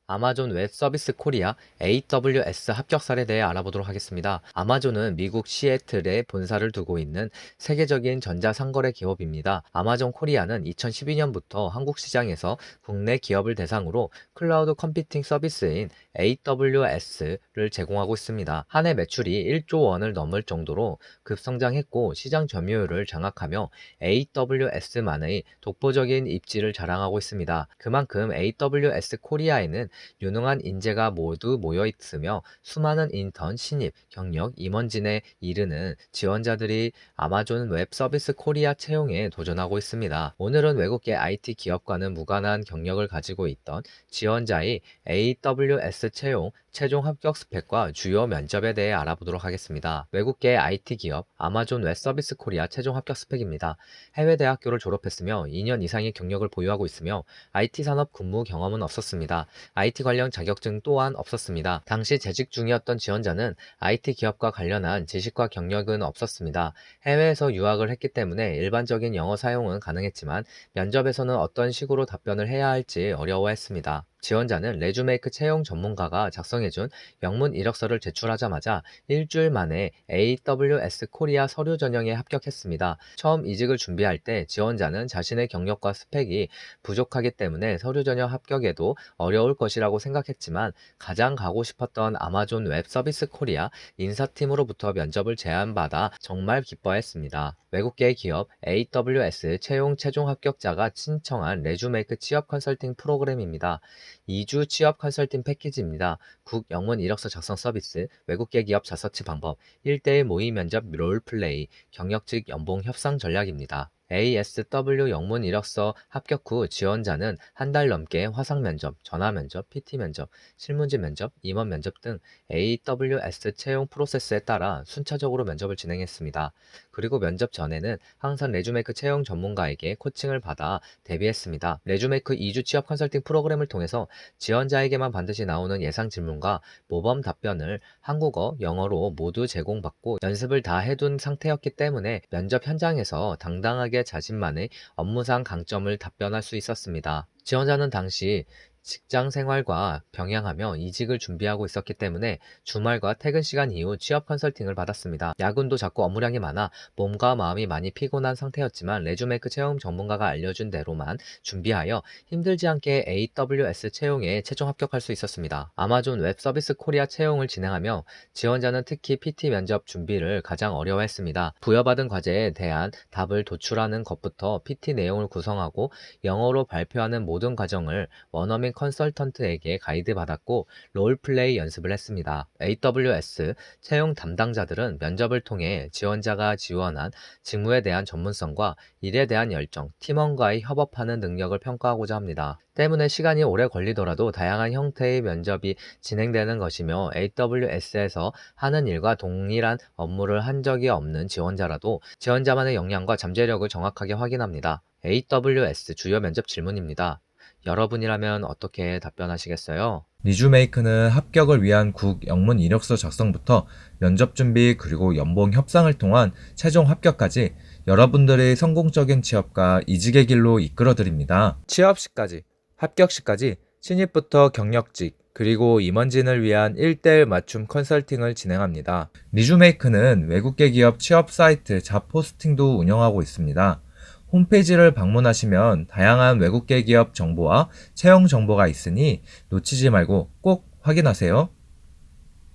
아마존 웹 서비스 코리아 AWS 합격 사례에 대해 알아보도록 하겠습니다. 아마존은 미국 시애틀에 본사를 두고 있는 세계적인 전자상거래 기업입니다. 아마존 코리아는 2012년부터 한국 시장에서 국내 기업을 대상으로 클라우드 컴퓨팅 서비스인 AWS를 제공하고 있습니다. 한 해 매출이 1조 원을 넘을 정도로 급성장했고 시장 점유율을 장악하며 AWS만의 독보적인 입지를 자랑하고 있습니다. 그만큼 AWS 코리아에는 유능한 인재가 모두 모여 있으며 수많은 인턴, 신입, 경력, 임원진에 이르는 지원자들이 아마존 웹 서비스 코리아 채용에 도전하고 있습니다. 오늘은 외국계 IT 기업과는 무관한 경력을 가지고 있던 지원자의 AWS 채용 최종 합격 스펙과 주요 면접에 대해 알아보도록 하겠습니다. 외국계 IT 기업 아마존 웹 서비스 코리아 최종 합격 스펙입니다. 해외 대학교를 졸업했으며 2년 이상의 경력을 보유하고 있으며 IT 산업 근무 경험은 없었습니다. IT 관련 자격증 또한 없었습니다. 당시 재직 중이었던 지원자는 IT 기업과 관련한 지식과 경력은 없었습니다. 해외에서 유학을 했기 때문에 일반적인 영어 사용은 가능했지만 면접에서는 어떤 식으로 답변을 해야 할지 어려워했습니다. 지원자는 레주메이크 채용 전문가가 작성해준 영문 이력서를 제출하자마자 일주일 만에 AWS 코리아 서류 전형에 합격했습니다. 처음 이직을 준비할 때 지원자는 자신의 경력과 스펙이 부족하기 때문에 서류 전형 합격에도 어려울 것이라고 생각했지만 가장 가고 싶었던 아마존 웹 서비스 코리아 인사팀으로부터 면접을 제안받아 정말 기뻐했습니다. 외국계 기업 AWS 채용 최종 합격자가 신청한 레주메이크 취업 컨설팅 프로그램입니다. 2주 취업 컨설팅 패키지입니다. 국 영문 이력서 작성 서비스, 외국계 기업 자서치 방법, 1대1 모의 면접 롤플레이, 경력직 연봉 협상 전략입니다. ASW 영문 이력서 합격 후 지원자는 한 달 넘게 화상 면접, 전화 면접, PT 면접, 실무지 면접, 임원 면접 등 AWS 채용 프로세스에 따라 순차적으로 면접을 진행했습니다. 그리고 면접 전에는 항상 레주메이크 채용 전문가에게 코칭을 받아 대비했습니다. 레주메이크 2주 취업 컨설팅 프로그램을 통해서 지원자에게만 반드시 나오는 예상 질문과 모범 답변을 한국어, 영어로 모두 제공받고 연습을 다 해둔 상태였기 때문에 면접 현장에서 당당하게 자신만의 업무상 강점을 답변할 수 있었습니다. 지원자는 당시 직장 생활과 병행하며 이직을 준비하고 있었기 때문에 주말과 퇴근 시간 이후 취업 컨설팅을 받았습니다. 야근도 자꾸 업무량이 많아 몸과 마음이 많이 피곤한 상태였지만 레주메이크 채용 전문가가 알려준 대로만 준비하여 힘들지 않게 AWS 채용에 최종 합격할 수 있었습니다. 아마존 웹 서비스 코리아 채용을 진행하며 지원자는 특히 PT 면접 준비를 가장 어려워했습니다. 부여받은 과제에 대한 답을 도출하는 것부터 PT 내용을 구성하고 영어로 발표하는 모든 과정을 원어민 컨설턴트에게 가이드받았고 롤플레이 연습을 했습니다. AWS 채용 담당자들은 면접을 통해 지원자가 지원한 직무에 대한 전문성과 일에 대한 열정, 팀원과의 협업하는 능력을 평가하고자 합니다. 때문에 시간이 오래 걸리더라도 다양한 형태의 면접이 진행되는 것이며 AWS에서 하는 일과 동일한 업무를 한 적이 없는 지원자라도 지원자만의 역량과 잠재력을 정확하게 확인합니다. AWS 주요 면접 질문입니다. 여러분이라면 어떻게 답변하시겠어요? 리주메이크는 합격을 위한 국 영문 이력서 작성부터 면접 준비 그리고 연봉 협상을 통한 최종 합격까지 여러분들의 성공적인 취업과 이직의 길로 이끌어드립니다. 취업 시까지, 합격 시까지 신입부터 경력직, 그리고 임원진을 위한 1대1 맞춤 컨설팅을 진행합니다. 리주메이크는 외국계 기업 취업 사이트 잡포스팅도 운영하고 있습니다. 홈페이지를 방문하시면 다양한 외국계 기업 정보와 채용 정보가 있으니 놓치지 말고 꼭 확인하세요.